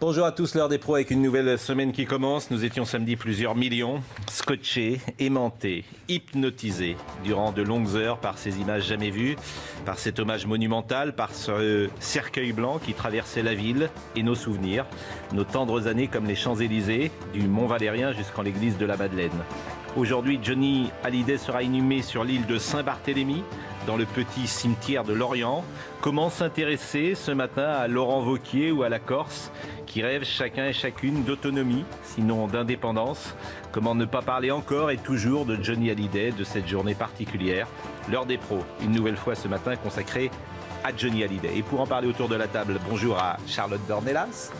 Bonjour à tous, l'heure des pros avec une nouvelle semaine qui commence. Nous étions samedi plusieurs millions, scotchés, aimantés, hypnotisés durant de longues heures par ces images jamais vues, par cet hommage monumental, par ce cercueil blanc qui traversait la ville et nos souvenirs, nos tendres années comme les Champs-Élysées, du Mont-Valérien jusqu'en l'église de la Madeleine. Aujourd'hui, Johnny Hallyday sera inhumé sur l'île de Saint-Barthélemy, dans le petit cimetière de Lorient. Comment s'intéresser ce matin à Laurent Wauquiez ou à la Corse, qui rêvent chacun et chacune d'autonomie, sinon d'indépendance? Comment ne pas parler encore et toujours de Johnny Hallyday, de cette journée particulière? L'heure des pros, une nouvelle fois ce matin consacrée à Johnny Hallyday. Et pour en parler autour de la table, bonjour à Charlotte Dornelas.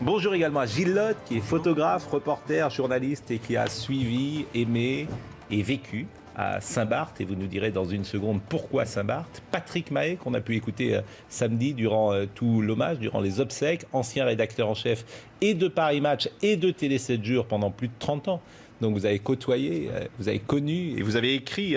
Bonjour également à Gilles Lotte, qui est photographe, reporter, journaliste et qui a suivi, aimé et vécu à Saint-Barth, et vous nous direz dans une seconde pourquoi Saint-Barth. Patrick Mahé, qu'on a pu écouter samedi durant tout l'hommage, durant les obsèques, ancien rédacteur en chef et de Paris Match et de Télé 7 jours pendant plus de 30 ans. Donc vous avez côtoyé, vous avez connu et vous avez écrit...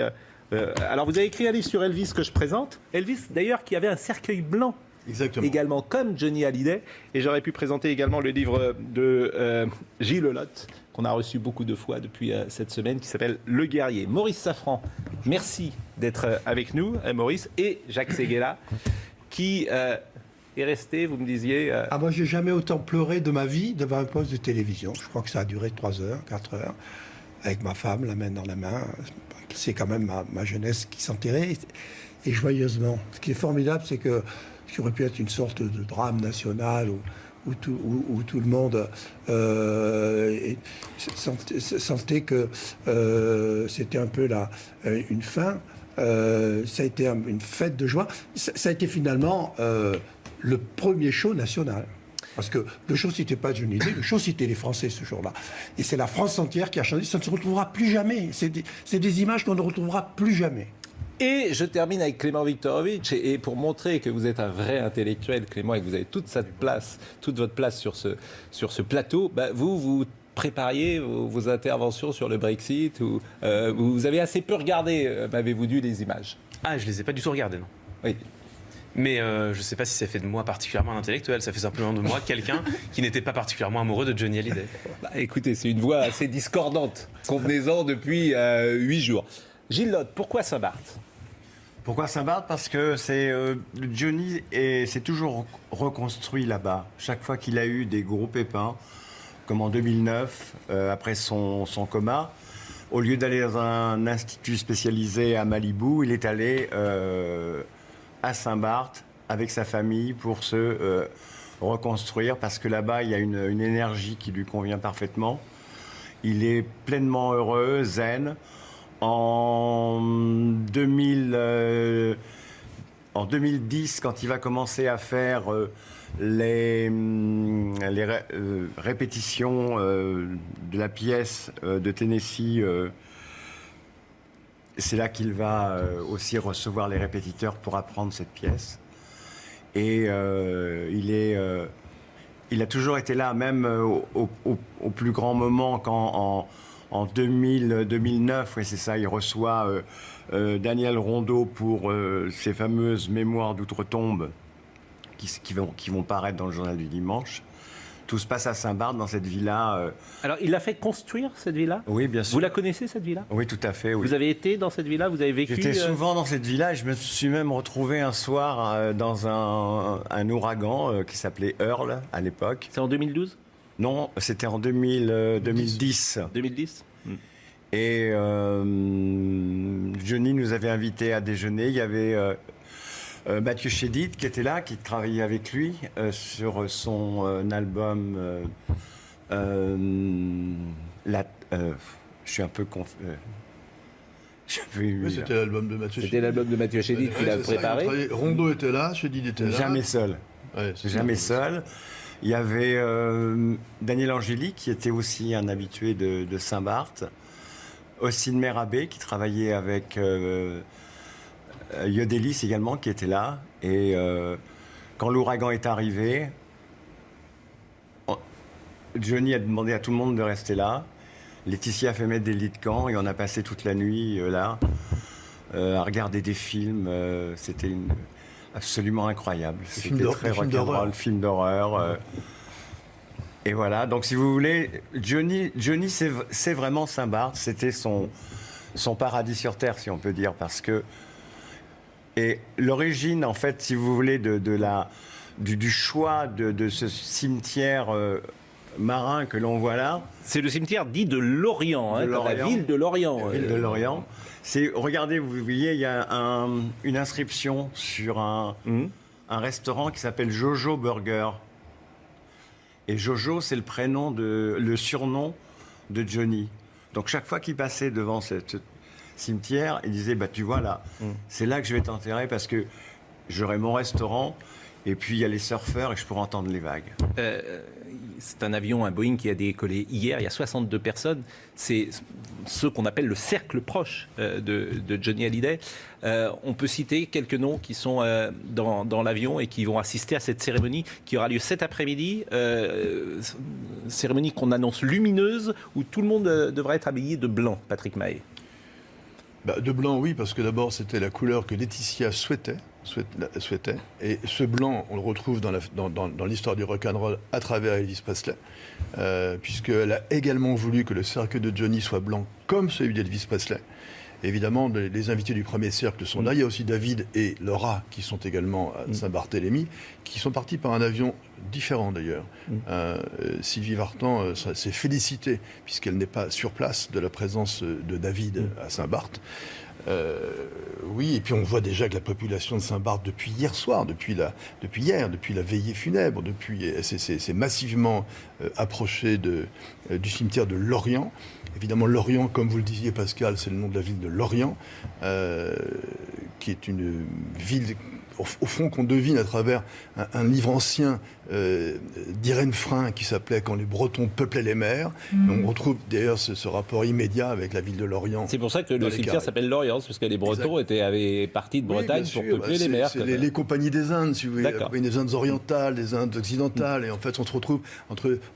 alors vous avez écrit un livre sur Elvis que je présente. Elvis d'ailleurs qui avait un cercueil blanc. Exactement. Également comme Johnny Hallyday. Et j'aurais pu présenter également le livre de Gilles Lotte, qu'on a reçu beaucoup de fois depuis cette semaine, qui s'appelle Le Guerrier. Maurice Safran, merci d'être avec nous, Maurice, et Jacques Séguéla, qui est resté, vous me disiez... moi, j'ai jamais autant pleuré de ma vie devant un poste de télévision. Je crois que ça a duré 3 heures, 4 heures, avec ma femme, la main dans la main. C'est quand même ma jeunesse qui s'enterrait, et joyeusement. Ce qui est formidable, c'est que ce qui aurait pu être une sorte de drame national où tout le monde sentait que c'était un peu une fin. Ça a été une fête de joie. Ça a été finalement le premier show national. Parce que le show, c'était pas Johnny Hallyday, le show, c'était les Français ce jour-là. Et c'est la France entière qui a changé. Ça ne se retrouvera plus jamais. C'est des images qu'on ne retrouvera plus jamais. Et je termine avec Clément Viktorovitch, et pour montrer que vous êtes un vrai intellectuel, Clément, et que vous avez toute votre place sur ce plateau, vous prépariez vos interventions sur le Brexit, ou vous avez assez peu regardé, m'avez-vous dit, les images? Ah, je les ai pas du tout regardées, non. Oui. Mais je ne sais pas si ça fait de moi particulièrement un intellectuel, ça fait simplement de moi quelqu'un qui n'était pas particulièrement amoureux de Johnny Hallyday. Écoutez, c'est une voix assez discordante, convenez-en depuis 8 jours. Gilles Lotte, pourquoi Saint-Barth? Pourquoi Saint-Barth? Parce que Johnny s'est toujours reconstruit là-bas. Chaque fois qu'il a eu des gros pépins, comme en 2009, après son coma, au lieu d'aller dans un institut spécialisé à Malibu, il est allé à Saint-Barth avec sa famille pour se reconstruire, parce que là-bas, il y a une énergie qui lui convient parfaitement. Il est pleinement heureux, zen. En 2010, quand il va commencer à faire les répétitions de la pièce de Tennessee, c'est là qu'il va aussi recevoir les répétiteurs pour apprendre cette pièce. Et il a toujours été là, même au plus grand moment, quand en 2009, oui, c'est ça, il reçoit Daniel Rondeau pour ses fameuses mémoires d'outre-tombe qui vont paraître dans le journal du dimanche. Tout se passe à Saint-Barth, dans cette villa. Alors, il l'a fait construire, cette villa? Oui, bien sûr. Vous la connaissez, cette villa? Oui, tout à fait. Oui. Vous avez été dans cette villa? Vous avez vécu? J'étais souvent dans cette villa, et je me suis même retrouvé un soir dans un ouragan qui s'appelait Earl à l'époque. C'est en 2012? Non, c'était en 2010. 2010. Et Johnny nous avait invités à déjeuner. Il y avait Mathieu Chédid qui était là, qui travaillait avec lui sur son album. Je suis un peu confus. C'était l'album de Mathieu Chédid. C'était l'album de Mathieu Chédid qu'il a préparé. Rondeau était là, Chédid était là. Jamais seul. Ouais, jamais seul. Il y avait Daniel Angélique, qui était aussi un habitué de Saint-Barth. Ossine Merabé, qui travaillait avec Yodelis également, qui était là. Et quand l'ouragan est arrivé, Johnny a demandé à tout le monde de rester là. Laetitia a fait mettre des lits de camp et on a passé toute la nuit là, à regarder des films. C'était absolument incroyable. C'était très rock'n'roll, film d'horreur. Et voilà, donc si vous voulez, Johnny c'est vraiment Saint-Barth, c'était son paradis sur Terre, si on peut dire, parce que... Et l'origine, en fait, si vous voulez, du choix de ce cimetière marin que l'on voit là... C'est le cimetière dit de Lorient, De Lorient. la ville de Lorient. La ville de Lorient. Regardez, vous voyez, il y a une inscription sur un restaurant qui s'appelle Jojo Burger. Et Jojo, c'est le surnom de Johnny. Donc chaque fois qu'il passait devant ce cimetière, il disait, bah tu vois là, c'est là que je vais t'enterrer parce que j'aurai mon restaurant et puis il y a les surfeurs et je pourrai entendre les vagues. C'est un avion, un Boeing qui a décollé hier, il y a 62 personnes. C'est ce qu'on appelle le cercle proche de Johnny Hallyday. On peut citer quelques noms qui sont dans l'avion et qui vont assister à cette cérémonie qui aura lieu cet après-midi. Cérémonie qu'on annonce lumineuse où tout le monde devrait être habillé de blanc, Patrick Mahé. De blanc, oui, parce que d'abord, c'était la couleur que Laetitia souhaitait. Et ce blanc, on le retrouve dans l'histoire du rock'n'roll à travers Elvis Presley, puisqu'elle a également voulu que le cercle de Johnny soit blanc comme celui d'Elvis Presley. Évidemment, les invités du premier cercle sont là. Il y a aussi David et Laura qui sont également à Saint-Barthélemy, qui sont partis par un avion différent d'ailleurs. Sylvie Vartan s'est félicitée, puisqu'elle n'est pas sur place, de la présence de David à Saint-Barth. Oui, et puis on voit déjà que la population de Saint-Barth depuis hier soir, depuis la veillée funèbre, c'est massivement approché du cimetière de Lorient. Évidemment, Lorient, comme vous le disiez, Pascal, c'est le nom de la ville de Lorient, qui est une ville, au fond, qu'on devine à travers un livre ancien d'Irène Frein qui s'appelait « Quand les Bretons peuplaient les mers ». On retrouve d'ailleurs ce rapport immédiat avec la ville de Lorient. C'est pour ça que le cimetière s'appelle Lorient, parce que les Bretons avaient parti de Bretagne pour peupler les mers. C'est les compagnies des Indes, si vous voulez. Les compagnies des Indes orientales, des Indes occidentales. Et en fait, on se retrouve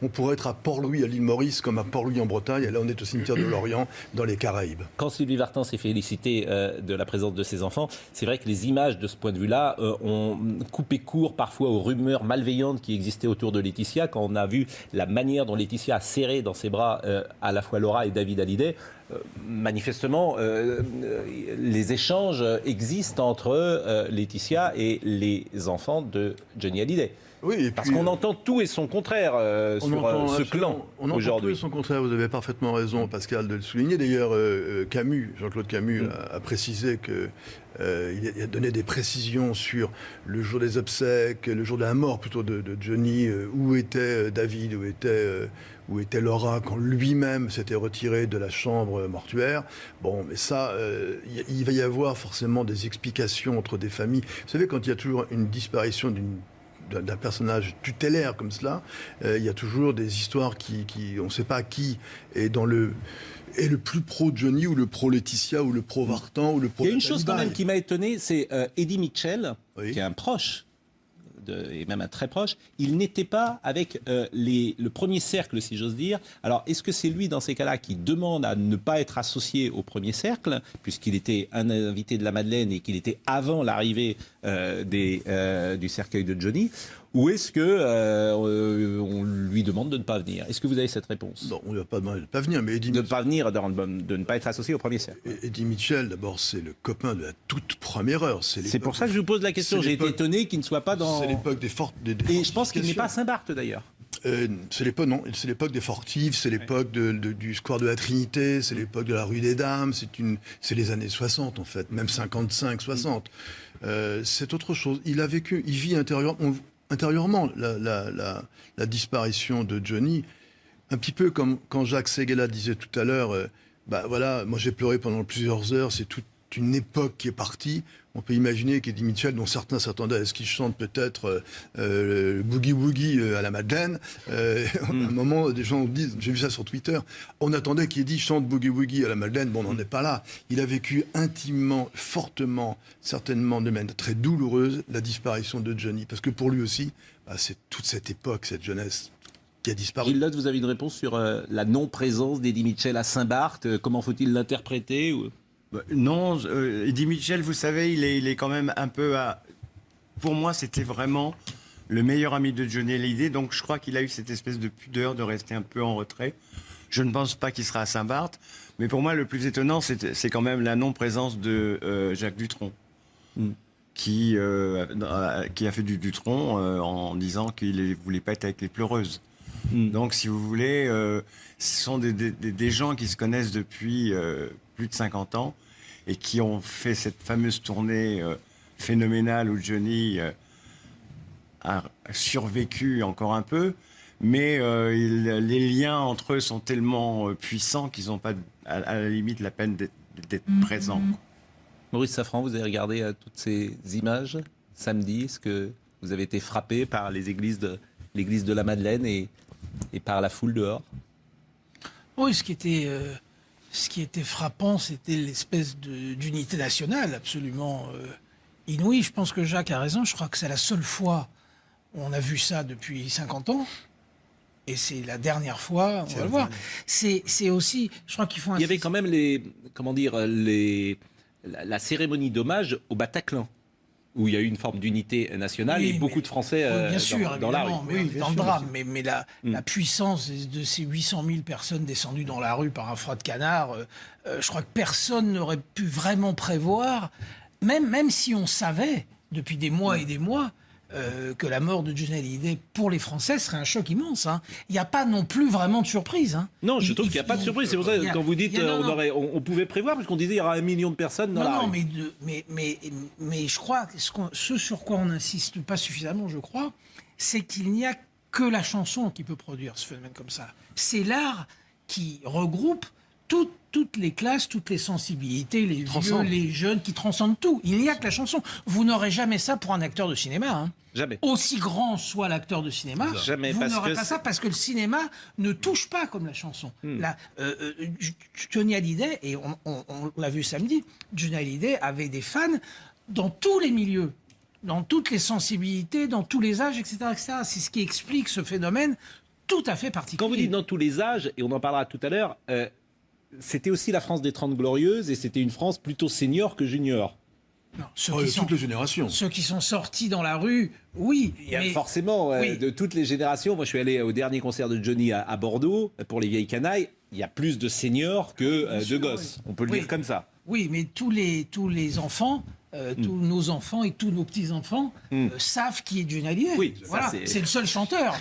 on pourrait être à Port-Louis, à l'île Maurice, comme à Port-Louis en Bretagne. Et là, on est au cimetière de Lorient, dans les Caraïbes. Quand Sylvie Vartan s'est félicitée de la présence de ses enfants, c'est vrai que les images de ce point de vue-là ont coupé court parfois aux rumeurs malveillantes qui existaient autour de Laetitia. Quand on a vu la manière dont Laetitia a serré dans ses bras à la fois Laura et David Hallyday, manifestement, les échanges existent entre Laetitia et les enfants de Johnny Hallyday. Oui, parce qu'on entend tout et son contraire sur ce clan on entend tout et son contraire, vous avez parfaitement raison, Pascal, de le souligner. D'ailleurs, Jean-Claude Camus a précisé qu'il a donné des précisions sur le jour des obsèques, le jour de la mort plutôt de Johnny, où était David, où était Laura quand lui-même s'était retiré de la chambre mortuaire. Bon, mais ça, il va y avoir forcément des explications entre des familles. Vous savez, quand il y a toujours une disparition d'un personnage tutélaire comme cela, il y a toujours des histoires on ne sait pas qui est le plus pro Johnny ou le pro Laetitia ou le pro Vartan ou le pro... Il y a une chose quand même qui m'a étonné, c'est Eddie Mitchell, qui est un proche, et même un très proche, il n'était pas avec le premier cercle, si j'ose dire. Alors, est-ce que c'est lui, dans ces cas-là, qui demande à ne pas être associé au premier cercle, puisqu'il était un invité de la Madeleine et qu'il était avant l'arrivée du cercueil de Johnny, ou est-ce qu'on lui demande de ne pas venir? Est-ce que vous avez cette réponse? Non, on ne lui a pas demandé de ne pas venir, mais Eddie de ne pas venir, de ne pas être associé au premier cercle. Eddie Mitchell, d'abord, c'est le copain de la toute première heure. C'est pour ça que je vous pose la question. J'ai été étonné qu'il ne soit pas dans... C'est l'époque des Et je pense qu'il n'est pas à Saint-Barth, d'ailleurs. C'est l'époque des Fortifs, c'est l'époque du square de la Trinité, c'est l'époque de la rue des Dames, c'est les années 60 en fait, même 55, 60. C'est autre chose. Il vit intérieurement la disparition de Johnny, un petit peu comme quand Jacques Séguéla disait tout à l'heure, moi j'ai pleuré pendant plusieurs heures, c'est toute une époque qui est partie. On peut imaginer qu'Eddie Mitchell, dont certains s'attendaient à ce qu'il chante peut-être Boogie Woogie à la Madeleine, à un moment, des gens disent, j'ai vu ça sur Twitter, on attendait qu'Eddie chante Boogie Woogie à la Madeleine, bon, on n'en est pas là. Il a vécu intimement, fortement, certainement de manière très douloureuse, la disparition de Johnny, parce que pour lui aussi, c'est toute cette époque, cette jeunesse qui a disparu. Gilles Lotte, vous avez une réponse sur la non-présence d'Eddie Mitchell à Saint-Barth, comment faut-il l'interpréter Non, Eddie Mitchell, vous savez, il est quand même un peu à... Pour moi, c'était vraiment le meilleur ami de Johnny Hallyday, donc je crois qu'il a eu cette espèce de pudeur de rester un peu en retrait. Je ne pense pas qu'il sera à Saint-Barth, mais pour moi, le plus étonnant, c'est quand même la non-présence de Jacques Dutronc, qui a fait du Dutronc en disant qu'il ne voulait pas être avec les pleureuses. Donc, si vous voulez, ce sont des gens qui se connaissent depuis plus de 50 ans et qui ont fait cette fameuse tournée phénoménale où Johnny a survécu encore un peu. Mais les liens entre eux sont tellement puissants qu'ils n'ont pas, à la limite, la peine d'être présents. Maurice Safran, vous avez regardé toutes ces images samedi. Est-ce que vous avez été frappé par l'église de la Madeleine et par la foule dehors? Oui, ce qui était frappant, c'était l'espèce d'unité nationale absolument inouïe. Je pense que Jacques a raison. Je crois que c'est la seule fois où on a vu ça depuis 50 ans. Et c'est la dernière fois, on va le voir. C'est aussi, je crois qu'il faut... Il y avait quand même la cérémonie d'hommage au Bataclan, où il y a eu une forme d'unité nationale et beaucoup de Français bien sûr, dans la rue. Mais dans le drame. Mais la puissance de ces 800 000 personnes descendues dans la rue par un froid de canard, je crois que personne n'aurait pu vraiment prévoir, même si on savait depuis des mois et des mois, que la mort de Johnny Hallyday pour les Français serait un choc immense. Hein. Il n'y a pas non plus vraiment de surprise. Hein. Non, je trouve qu'il n'y a pas de surprise. C'est pour ça que quand vous dites on pouvait prévoir, parce qu'on disait il y aura 1 million de personnes dans la rue. Mais je crois que ce sur quoi on n'insiste pas suffisamment, je crois, c'est qu'il n'y a que la chanson qui peut produire ce phénomène comme ça. C'est l'art qui regroupe toutes les classes, toutes les sensibilités, les vieux, les jeunes, qui transcendent tout. Il n'y a que la chanson. Vous n'aurez jamais ça pour un acteur de cinéma. Hein. Jamais. Aussi grand soit l'acteur de cinéma, jamais, vous n'aurez pas ça parce que le cinéma ne touche pas comme la chanson. Johnny Hallyday, et on l'a vu samedi, Johnny Hallyday avait des fans dans tous les milieux, dans toutes les sensibilités, dans tous les âges, etc. etc. C'est ce qui explique ce phénomène tout à fait particulier. Quand vous dites dans tous les âges, et on en parlera tout à l'heure, c'était aussi la France des 30 Glorieuses et c'était une France plutôt senior que junior. Non, toutes les générations. Ceux qui sont sortis dans la rue, oui. Il y a forcément de toutes les générations. Moi, je suis allé au dernier concert de Johnny à Bordeaux pour les vieilles canailles. Il y a plus de seniors que de gosses. On peut le dire comme ça. Oui, mais tous les enfants, tous nos enfants et tous nos petits-enfants savent qui est Johnny Hallyday. Oui, voilà, c'est le seul chanteur.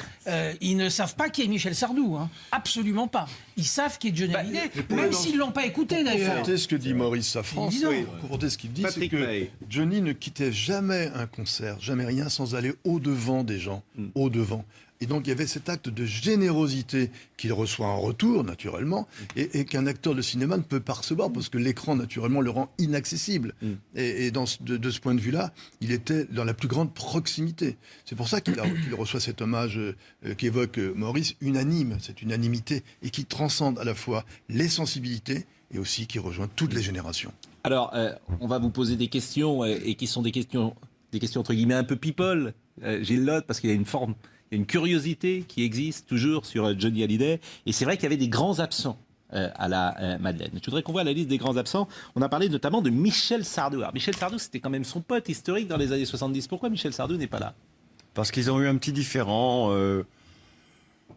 Ils ne savent pas qui est Michel Sardou. Hein. Absolument pas. Ils savent qui est Johnny Hallyday, même s'ils ne l'ont pas écouté d'ailleurs. Pour conforter ce que dit Maurice Safran, pour conforter ce qu'il dit, c'est que Johnny ne quittait jamais un concert, jamais rien, sans aller au-devant des gens, au-devant. Et donc il y avait cet acte de générosité qu'il reçoit en retour, naturellement, et qu'un acteur de cinéma ne peut pas recevoir, parce que l'écran, naturellement, le rend inaccessible. Et de ce point de vue-là, il était dans la plus grande proximité. C'est pour ça qu'il reçoit cet hommage qu'évoque Maurice, unanime, cette unanimité, et qui transcende à la fois les sensibilités et aussi qui rejoint toutes les générations. Alors, on va vous poser des questions, et qui sont des questions entre guillemets un peu people, Gilles Lotte, parce qu'il y a une curiosité qui existe toujours sur Johnny Hallyday. Et c'est vrai qu'il y avait des grands absents à la Madeleine. Je voudrais qu'on voit la liste des grands absents. On a parlé notamment de Michel Sardou. Alors, Michel Sardou, c'était quand même son pote historique dans les années 70. Pourquoi Michel Sardou n'est pas là? Parce qu'ils ont eu un petit différend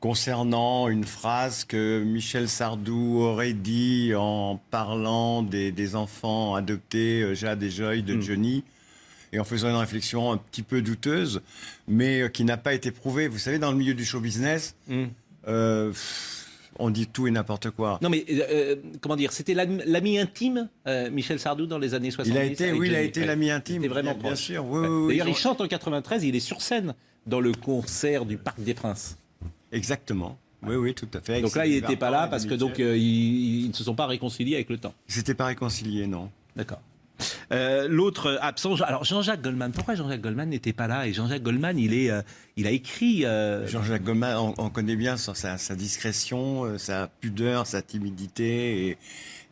concernant une phrase que Michel Sardou aurait dit en parlant des enfants adoptés, Jade et Joy, de Johnny. Et en faisant une réflexion un petit peu douteuse, mais qui n'a pas été prouvée. Vous savez, dans le milieu du show business, on dit tout et n'importe quoi. Non, mais comment dire, c'était l'ami intime, Michel Sardou, dans les années 70. Il a été l'ami intime. C'était vraiment bien proche. sûr. Oui, D'ailleurs, il chante en 93, il est sur scène dans le concert du Parc des Princes. Exactement. Oui, tout à fait. Donc là, il n'était pas là parce que donc ils ne se sont pas réconciliés avec le temps. Ils ne s'étaient pas réconciliés, non. D'accord. L'autre absent, alors Jean-Jacques Goldman. Pourquoi Jean-Jacques Goldman n'était pas là? Et Jean-Jacques Goldman, il a écrit. Jean-Jacques Goldman, on connaît bien sa discrétion, sa pudeur, sa timidité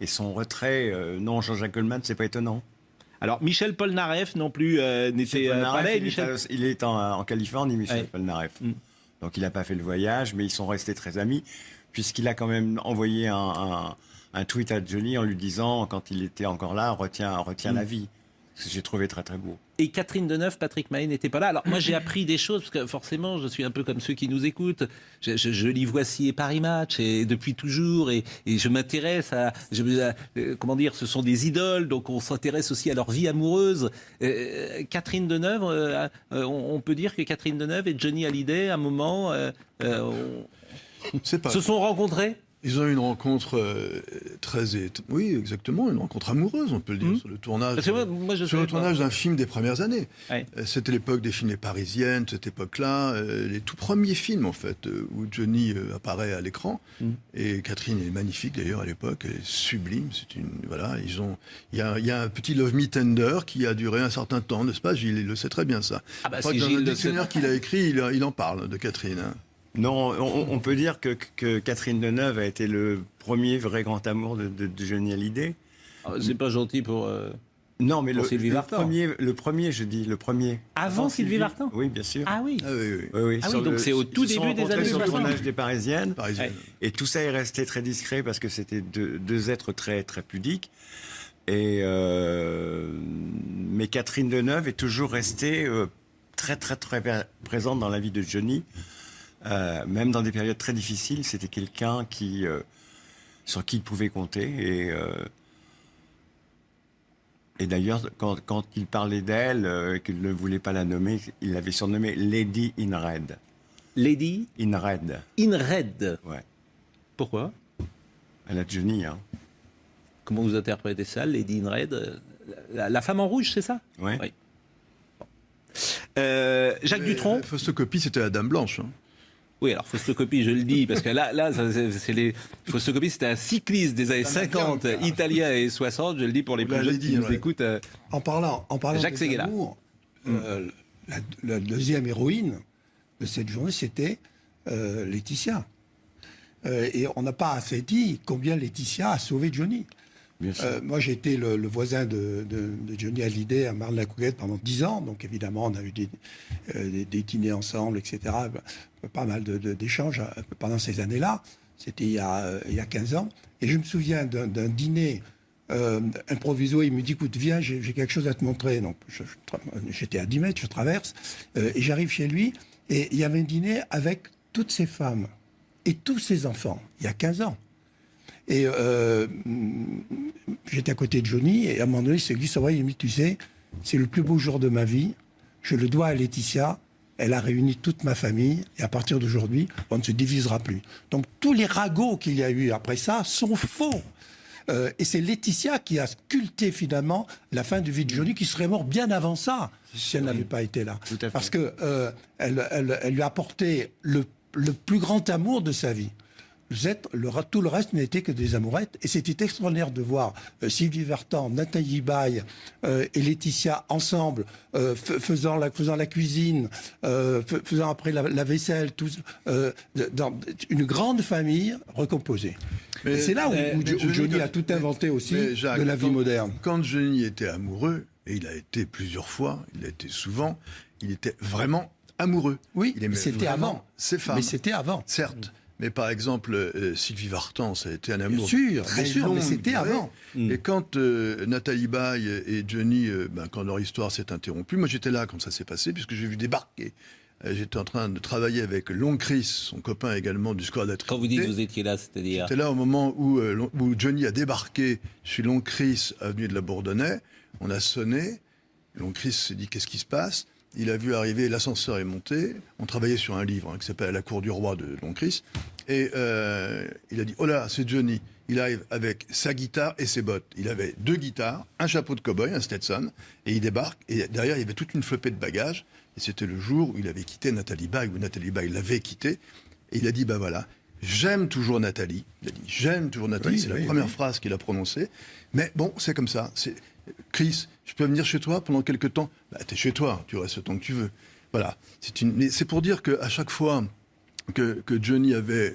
et son retrait. Non, Jean-Jacques Goldman, c'est pas étonnant. Alors Michel Polnareff non plus n'était pas là. Il est en Californie, Michel Polnareff. Donc il n'a pas fait le voyage, mais ils sont restés très amis, puisqu'il a quand même envoyé un tweet à Johnny en lui disant, quand il était encore là, retiens la vie. j'ai trouvé très très beau. Et Catherine Deneuve, Patrick Mahé n'était pas là. Alors moi j'ai appris des choses, parce que forcément je suis un peu comme ceux qui nous écoutent. Je lis Voici et Paris Match et depuis toujours, et je m'intéresse à... comment dire, ce sont des idoles, donc on s'intéresse aussi à leur vie amoureuse. Catherine Deneuve, on peut dire que Catherine Deneuve et Johnny Hallyday, à un moment, se sont rencontrés. Ils ont eu une rencontre oui, exactement, une rencontre amoureuse, on peut le dire, sur le tournage, d'un film des premières années. Ouais. C'était l'époque des films parisiennes, cette époque-là, les tout premiers films, en fait, où Johnny apparaît à l'écran. Et Catherine est magnifique, d'ailleurs, à l'époque, elle est sublime. Voilà, il y a un petit Love Me Tender qui a duré un certain temps, n'est-ce pas, Gilles? Il le sait très bien, ça. Ah bah, je crois que dans le dictionnaire qu'il a écrit, il en parle, de Catherine. Hein. Non, on peut dire que Catherine Deneuve a été le premier vrai grand amour de Johnny Hallyday. C'est pas gentil pour... Non, mais Sylvie Vartan. Le premier. Avant Sylvie Vartan? Oui, bien sûr. Ah oui. Oui. Ah oui, donc c'est au tout début des années 60. Sur le tournage des Parisiennes. Ouais. Et tout ça est resté très discret parce que c'était deux êtres très, très pudiques. Mais Catherine Deneuve est toujours restée très, très, très présente dans la vie de Johnny. Même dans des périodes très difficiles, c'était quelqu'un sur qui il pouvait compter. Et d'ailleurs, quand il parlait d'elle, qu'il ne voulait pas la nommer, il l'avait surnommée Lady in Red. Lady in Red. In Red. Ouais. Pourquoi? Elle a Johnny. Hein. Comment vous interprétez ça, Lady in Red? La femme en rouge, c'est ça? Ouais. Oui. Jacques Dutronc. Fausse copie, c'était la Dame Blanche. Hein. Oui, alors Faustocopie, je le dis, parce que là c'est les... Faustocopie, c'était un cycliste des années 50, italien et 60, je le dis pour les plus jeunes qui nous écoutent. En parlant Jacques des amours, la deuxième héroïne de cette journée, c'était Laetitia. Et on n'a pas assez dit combien Laetitia a sauvé Johnny. Moi, j'ai été le voisin de Johnny Hallyday à Marne-la-Coquette pendant 10 ans. Donc, évidemment, on a eu des dîners ensemble, etc. Pas mal d'échanges pendant ces années-là. C'était il y a 15 ans. Et je me souviens d'un dîner improvisé. Il me dit, écoute, viens, j'ai quelque chose à te montrer. Donc, j'étais à 10 mètres, je traverse. Et j'arrive chez lui. Et il y avait un dîner avec toutes ses femmes et tous ses enfants. Il y a 15 ans. Et j'étais à côté de Johnny, et à un moment donné, il s'est dit, ça va, tu sais, c'est le plus beau jour de ma vie, je le dois à Laetitia, elle a réuni toute ma famille, et à partir d'aujourd'hui, on ne se divisera plus. Donc tous les ragots qu'il y a eu après ça sont faux. Et c'est Laetitia qui a sculpté finalement la fin de vie de Johnny, qui serait mort bien avant ça, si elle n'avait pas été là. Parce que elle lui a apporté le plus grand amour de sa vie. Tout le reste n'était que des amourettes. Et c'était extraordinaire de voir Sylvie Vartan, Nathalie Baye et Laetitia ensemble, faisant la cuisine, faisant après la vaisselle, dans une grande famille recomposée. Et c'est là où Johnny a tout inventé aussi Jacques, de la vie moderne. Quand Johnny était amoureux, et il a été plusieurs fois, il a été souvent, il était vraiment amoureux. Oui, mais c'était avant. Ses femmes. Mais c'était avant. Certes. Mais par exemple, Sylvie Vartan, ça a été un amour très long, mais c'était avant. Et quand Nathalie Baye et Johnny, quand leur histoire s'est interrompue, moi j'étais là quand ça s'est passé, puisque j'ai vu débarquer. J'étais en train de travailler avec Long Chris, son copain également du Squad Attributé. Quand vous dites vous étiez là, c'est-à-dire? J'étais là au moment où Johnny a débarqué chez Long Chris, avenue de la Bourdonnais. On a sonné. Long Chris s'est dit, qu'est-ce qui se passe? Il a vu arriver, l'ascenseur est monté. On travaillait sur un livre qui s'appelle « La cour du roi » de Long Chris. Et il a dit, oh là, c'est Johnny. Il arrive avec sa guitare et ses bottes. Il avait 2 guitares, un chapeau de cow-boy, un Stetson. Et il débarque. Et derrière, il y avait toute une flopée de bagages. Et c'était le jour où il avait quitté Nathalie Baye, où Nathalie Baye l'avait quitté. Et il a dit, voilà, j'aime toujours Nathalie. Il a dit, j'aime toujours Nathalie. C'est la première phrase qu'il a prononcée. Mais bon, c'est comme ça. Chris, je peux venir chez toi pendant quelques temps? T'es chez toi, tu restes le temps que tu veux. Voilà. Mais c'est pour dire qu'à chaque fois que Johnny avait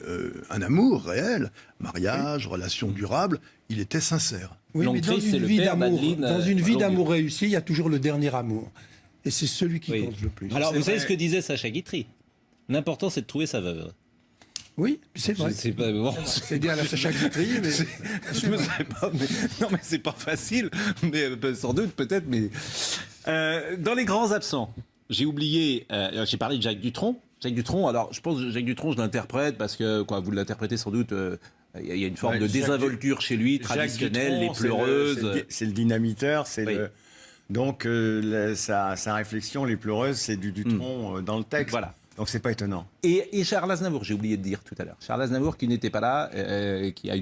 un amour réel, mariage, relation durable, il était sincère. Oui, mais dans une vie d'amour réussie, il y a toujours le dernier amour. Et c'est celui qui compte le plus. Alors, vous savez ce que disait Sacha Guitry? L'important, c'est de trouver sa veuve. Oui, c'est vrai. C'est pas bon. C'est dire à la Sacha Guitry, mais Je me sais pas, mais non, mais c'est pas facile, mais sans doute peut-être. Mais dans les grands absents, j'ai oublié. J'ai parlé de Jacques Dutronc. Jacques Dutronc. Alors, je pense que Jacques Dutronc, je l'interprète parce que vous l'interprétez sans doute. Il y a une forme de désinvolture chez lui, traditionnelle, les pleureuses. C'est le dynamiteur, c'est Oui. Donc, sa réflexion, les pleureuses, c'est du Dutronc dans le texte. Voilà. Donc, c'est pas étonnant. Et Charles Aznavour, j'ai oublié de dire tout à l'heure. Charles Aznavour qui n'était pas là, qui a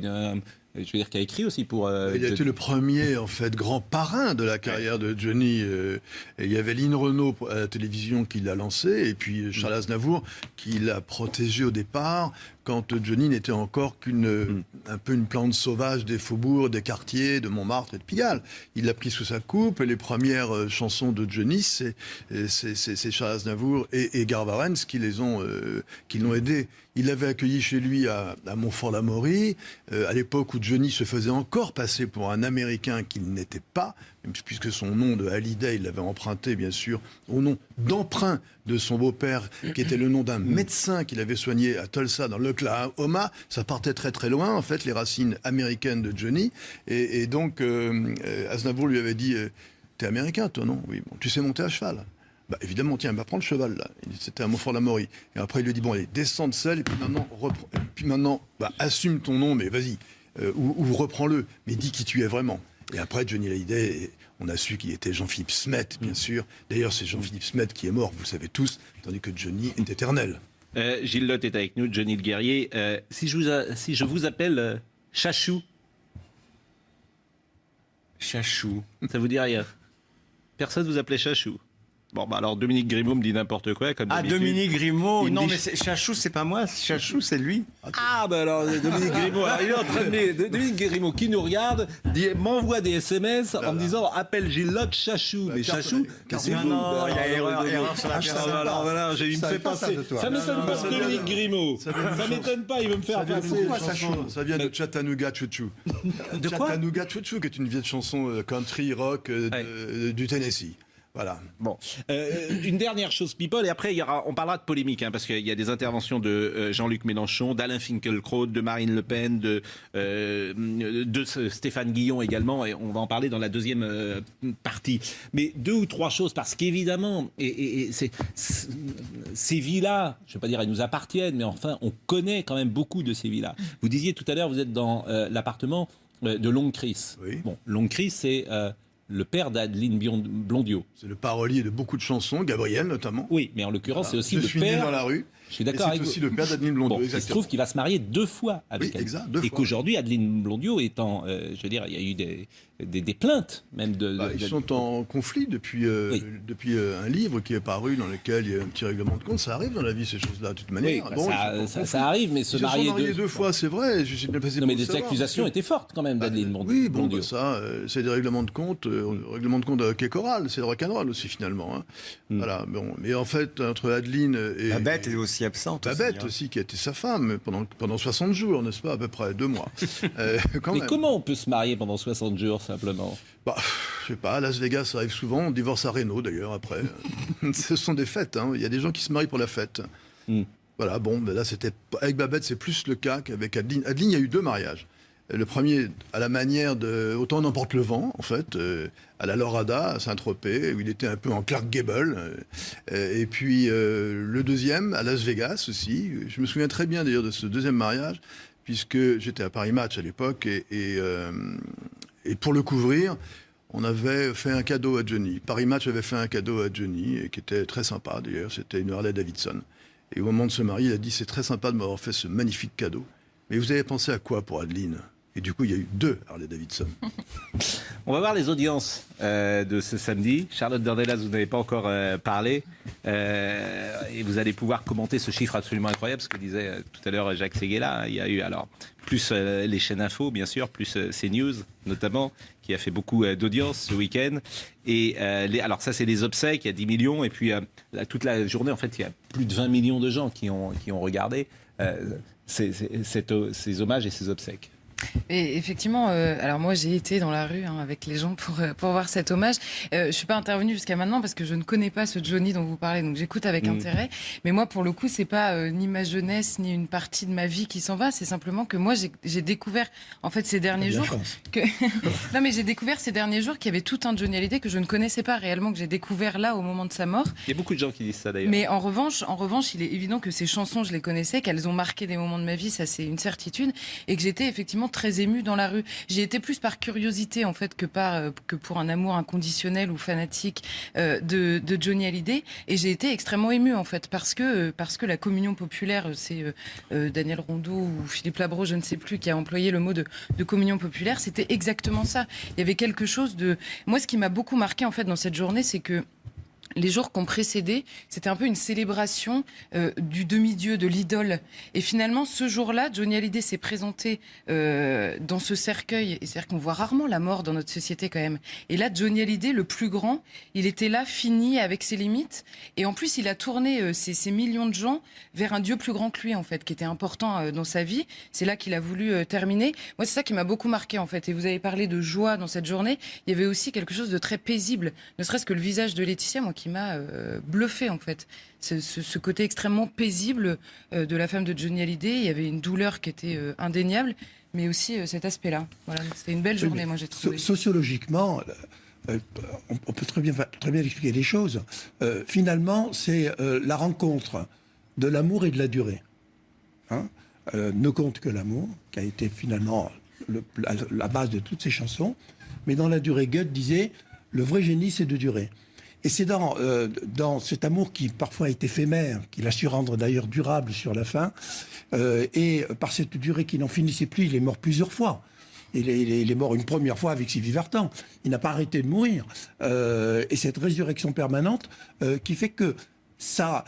qui a écrit aussi pour. Il a été le premier, en fait, grand parrain de la carrière de Johnny. Et il y avait Lynn Renaud à la télévision qui l'a lancé, et puis Charles Aznavour qui l'a protégé au départ, quand Johnny n'était encore un peu une plante sauvage des faubourgs, des quartiers, de Montmartre et de Pigalle. Il l'a pris sous sa coupe, et les premières chansons de Johnny, c'est Charles Aznavour et Garvarens qui l'ont aidé. Il l'avait accueilli chez lui à Montfort-l'Amaury, à l'époque où Johnny se faisait encore passer pour un Américain qu'il n'était pas, puisque son nom de Hallyday, il l'avait emprunté, bien sûr, au nom d'emprunt de son beau-père, qui était le nom d'un médecin qu'il avait soigné à Tulsa, dans l'Oklahoma. Ça partait très très loin, en fait, les racines américaines de Johnny. Et donc, Aznavour lui avait dit « T'es américain, toi, non ? Oui, bon, tu sais monter à cheval ?» Bah, évidemment, tiens, prends le cheval, là. C'était à Montfort-l'Amaury. Et après, il lui dit, bon, allez, descends de selle, et puis maintenant, assume ton nom, mais vas-y, ou reprends-le, mais dis qui tu es vraiment. Et après, Johnny Hallyday, on a su qu'il était Jean-Philippe Smet, bien sûr. D'ailleurs, c'est Jean-Philippe Smet qui est mort, vous le savez tous, tandis que Johnny est éternel. Gilles Lotte est avec nous, Johnny le guerrier. Si je vous appelle Chachou, Chachou. ça vous dit rien? Personne vous appelait Chachou? Bon, alors Dominique Grimaud me dit n'importe quoi, comme d'habitude. Dominique Grimaud. Il me Non, dit- mais Chachou, c'est pas moi. Chachou, c'est lui. Alors Dominique Grimaud, alors, il est en train de Dominique Grimaud qui nous regarde, m'envoie des SMS en me disant appelle Gilles Lotte Chachou. Mais Chachou, c'est vous. Non, il y a erreur sur la Ah, personne. alors voilà, il me savais fait pas ça passer. de toi. Ça m'étonne pas de Dominique Grimaud. Ça m'étonne pas, il veut me faire passer. Ça vient de Chattanooga Choo-Choo. De quoi? Chattanooga Choo-Choo, qui est une vieille chanson country rock du Tennessee. Voilà. Bon, une dernière chose, people, et après on parlera de polémique, parce qu'il y a des interventions de Jean-Luc Mélenchon, d'Alain Finkielkraut, de Marine Le Pen, de Stéphane Guillon également, et on va en parler dans la deuxième partie. Mais 2 ou 3 choses, parce qu'évidemment, ces villas, je ne vais pas dire elles nous appartiennent, mais enfin, on connaît quand même beaucoup de ces villas. Vous disiez tout à l'heure, vous êtes dans l'appartement de Long Chris. Oui. Bon, Long Chris, c'est le père d'Adeline Blondiot. C'est le parolier de beaucoup de chansons, Gabriel notamment. Oui, mais en l'occurrence, c'est aussi Je le suis né père. dans la rue. Je suis d'accord Et avec c'est vous. aussi le père d'Adeline Blondiot, Bon, il se exactement. trouve qu'il va se marier 2 fois avec Oui, elle. exact, 2 et fois. qu'aujourd'hui, Adeline Blondiot est en. je veux dire, il y a eu des plaintes, même Ils sont en conflit depuis un livre qui est paru dans lequel il y a un petit règlement de compte. Ça arrive dans la vie, ces choses-là, de toute manière. Oui, Bon, ils sont en ça conflit. arrive, mais se Ils marier se sont mariés 2 fois, c'est vrai. Je suis bien passé Non, mais pour le les savoir, accusations parce que- étaient fortes quand même d'Adeline Blondiot. Oui, bon, ça, c'est des règlements de compte, règlements de compte de hockey choral, c'est le rock'n'roll aussi finalement. Hein. Voilà, bon, mais en fait, entre Adeline et Babette est aussi absente. Babette aussi, qui a été sa femme pendant 60 jours, n'est-ce pas, à peu près 2 mois. Quand Mais même. comment on peut se marier pendant 60 jours simplement? Je sais pas, à Las Vegas, ça arrive souvent, on divorce à Reno d'ailleurs après. Ce sont des fêtes, hein. Il y a des gens qui se marient pour la fête. Voilà, bon, ben là c'était avec Babette, c'est plus le cas qu'avec Adeline. Adeline, il y a eu 2 mariages. Le premier, à la manière de Autant n'emporte le vent, en fait, à la Lorada, à Saint-Tropez, où il était un peu en Clark Gable. Et puis le deuxième, à Las Vegas aussi. Je me souviens très bien d'ailleurs de ce deuxième mariage, puisque j'étais à Paris Match à l'époque, et pour le couvrir, on avait fait un cadeau à Johnny. Paris Match avait fait un cadeau à Johnny, et qui était très sympa d'ailleurs, c'était une Harley Davidson. Et au moment de se marier, il a dit « C'est très sympa de m'avoir fait ce magnifique cadeau. Mais vous avez pensé à quoi pour Adeline ?» Et du coup, il y a eu 2 Harley Davidson. On va voir les audiences de ce samedi. Charlotte Dornelas, vous n'avez pas encore parlé. Et vous allez pouvoir commenter ce chiffre absolument incroyable, parce que disait tout à l'heure Jacques Séguéla. Il y a eu alors plus les chaînes info, bien sûr, plus CNews, notamment, qui a fait beaucoup d'audience ce week-end. Et alors ça, c'est les obsèques, il y a 10 millions. Et puis toute la journée, en fait, il y a plus de 20 millions de gens qui ont regardé ces hommages et ces obsèques. Et effectivement, alors moi j'ai été dans la rue avec les gens pour voir cet hommage. Je suis pas intervenue jusqu'à maintenant parce que je ne connais pas ce Johnny dont vous parlez, donc j'écoute avec intérêt. Mais moi, pour le coup, c'est pas ni ma jeunesse ni une partie de ma vie qui s'en va. C'est simplement que moi j'ai découvert en fait ces derniers jours que non mais j'ai découvert ces derniers jours qu'il y avait tout un Johnny Hallyday que je ne connaissais pas réellement, que j'ai découvert là au moment de sa mort. Il y a beaucoup de gens qui disent ça d'ailleurs. Mais en revanche, il est évident que ces chansons, je les connaissais, qu'elles ont marqué des moments de ma vie, ça c'est une certitude, et que j'étais effectivement très émue dans la rue. J'y étais plus par curiosité en fait que pour un amour inconditionnel ou fanatique de Johnny Hallyday, et j'ai été extrêmement émue en fait parce que la communion populaire, c'est Daniel Rondeau ou Philippe Labro, je ne sais plus, qui a employé le mot de communion populaire. C'était exactement ça. Il y avait quelque chose de... Moi, ce qui m'a beaucoup marqué en fait dans cette journée, c'est que les jours qui ont précédé, c'était un peu une célébration du demi-dieu, de l'idole. Et finalement, ce jour-là, Johnny Hallyday s'est présenté dans ce cercueil. Et c'est-à-dire qu'on voit rarement la mort dans notre société quand même. Et là, Johnny Hallyday, le plus grand, il était là, fini, avec ses limites. Et en plus, il a tourné ces millions de gens vers un dieu plus grand que lui, en fait, qui était important dans sa vie. C'est là qu'il a voulu terminer. Moi, c'est ça qui m'a beaucoup marqué, en fait. Et vous avez parlé de joie dans cette journée. Il y avait aussi quelque chose de très paisible. Ne serait-ce que le visage de Laetitia, moi, qui m'a bluffé en fait. Ce côté extrêmement paisible de la femme de Johnny Hallyday. Il y avait une douleur qui était indéniable, mais aussi cet aspect-là. Voilà, c'était une belle journée, moi j'ai trouvé. Sociologiquement, on peut très bien expliquer les choses. Finalement, c'est la rencontre de l'amour et de la durée. Ne compte que l'amour, qui a été finalement la base de toutes ces chansons. Mais dans la durée, Goethe disait, le vrai génie, c'est de durer. Et c'est dans cet amour qui parfois est éphémère, qu'il a su rendre d'ailleurs durable sur la fin, et par cette durée qui n'en finissait plus, il est mort plusieurs fois. Il est mort une première fois avec Sylvie Vartan. Il n'a pas arrêté de mourir. Et cette résurrection permanente qui fait que ça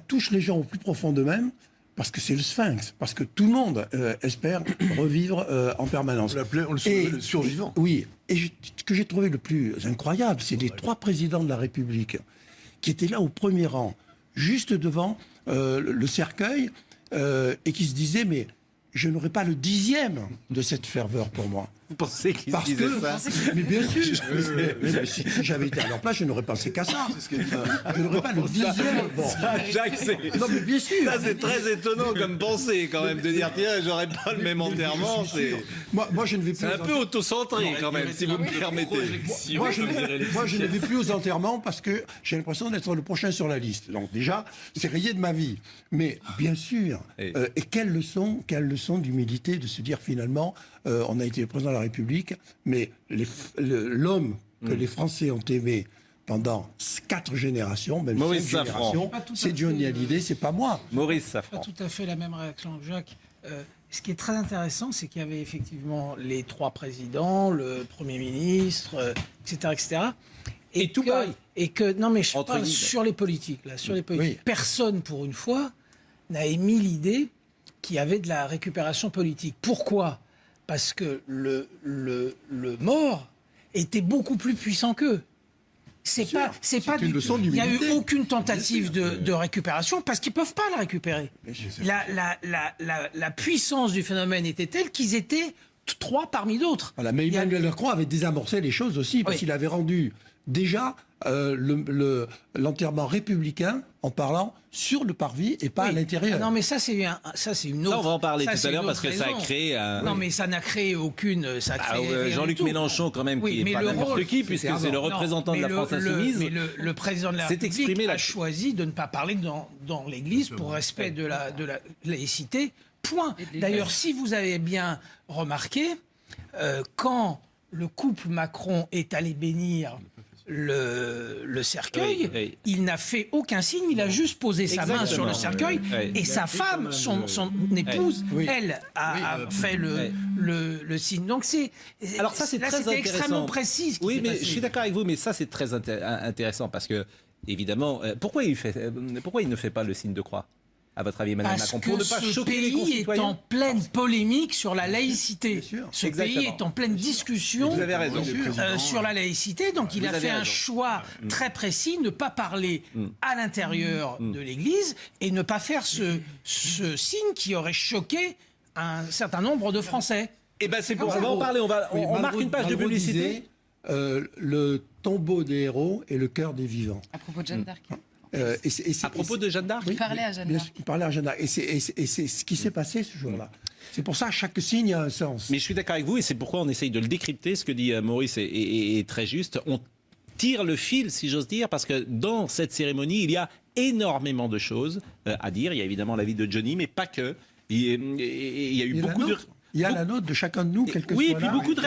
touche les gens au plus profond d'eux-mêmes, parce que c'est le Sphinx, parce que tout le monde espère revivre en permanence. On le survit, le survivant. Oui, et ce que j'ai trouvé le plus incroyable, c'est les 3 présidents de la République qui étaient là au premier rang, juste devant le cercueil, et qui se disaient, mais je n'aurai pas le 10e de cette ferveur pour moi. Vous pensez qu'ils se disaient ça? Mais bien sûr. Mais si j'avais été à leur place, je n'aurais pensé qu'à ça. Je n'aurais pas le 10e. Bon. Jacques, Non, mais bien sûr. ça c'est très étonnant comme pensée quand même de dire tiens, j'aurais pas le même enterrement. Moi, je ne vais plus. C'est un peu autocentré quand même, si vous me permettez. Moi, je ne vais plus aux enterrements parce que j'ai l'impression d'être le prochain sur la liste. Donc déjà, c'est rayé de ma vie. Mais bien sûr. Et quelle leçon d'humilité de se dire finalement, on a été le président de la République, mais l'homme que les Français ont aimé pendant 4 générations, même 5 générations, c'est Johnny Hallyday, c'est pas moi. Maurice Safran. Pas tout à fait la même réaction que Jacques. Ce qui est très intéressant, c'est qu'il y avait effectivement les 3 présidents, le Premier ministre, etc., etc. Et tout pareil. Et que, non mais je parle sur les politiques, là, sur les politiques. Oui. Personne, pour une fois, n'a émis l'idée qu'il y avait de la récupération politique. Pourquoi ? Parce que le mort était beaucoup plus puissant qu'eux. C'est pas une leçon d'humilité. Il n'y a eu aucune tentative de récupération parce qu'ils ne peuvent pas la récupérer. La puissance du phénomène était telle qu'ils étaient 3 parmi d'autres. Voilà, mais Emmanuel Lacroix avait désamorcé les choses aussi parce qu'il avait rendu déjà l'enterrement républicain en parlant sur le parvis et pas à l'intérieur. Non, mais ça c'est une autre. Ça, on va en parler tout à l'heure parce que ça a créé. Non, mais ça n'a créé aucune. Jean-Luc Mélenchon, quand même, qui n'est pas n'importe qui, puisque c'est le représentant de la France Insoumise. Mais le président de la République a choisi de ne pas parler dans l'Église pour respect de la laïcité. Point. D'ailleurs, si vous avez bien remarqué, quand le couple Macron est allé bénir le cercueil, il n'a fait aucun signe, il a juste posé sa main sur le cercueil et sa femme, son épouse, elle a fait le signe. Donc alors ça c'est très intéressant. Extrêmement précis. Oui, mais je suis d'accord avec vous, mais ça c'est très intéressant parce que évidemment, pourquoi il ne fait pas le signe de croix? À votre avis, Madame Macron, pour ne pas choquer les concitoyens. Ce pays est en pleine polémique sur la laïcité. Ce pays est en pleine discussion sur la laïcité. Donc il a fait un choix très précis, ne pas parler à l'intérieur de l'Église et ne pas faire ce signe qui aurait choqué un certain nombre de Français. Eh ben c'est pour on va Malraux. en parler. On Oui, marque Malraux- une page de Malraux publicité. disait, le tombeau des héros et le cœur des vivants. À propos de Jeanne d'Arc. Et c'est- À propos de Jeanne d'Arc. Il parlait à Jeanne bien d'Arc. sûr, il parlait à Jeanne d'Arc. Et c'est ce qui s'est passé ce jour-là. C'est pour ça que chaque signe a un sens. Mais je suis d'accord avec vous et c'est pourquoi on essaye de le décrypter. Ce que dit Maurice est très juste. On tire le fil, si j'ose dire, parce que dans cette cérémonie, il y a énormément de choses à dire. Il y a évidemment la vie de Johnny, mais pas que. Il y a eu beaucoup de... Il y a la nôtre de chacun de nous, quel que Oui, et soit puis l'âge. beaucoup de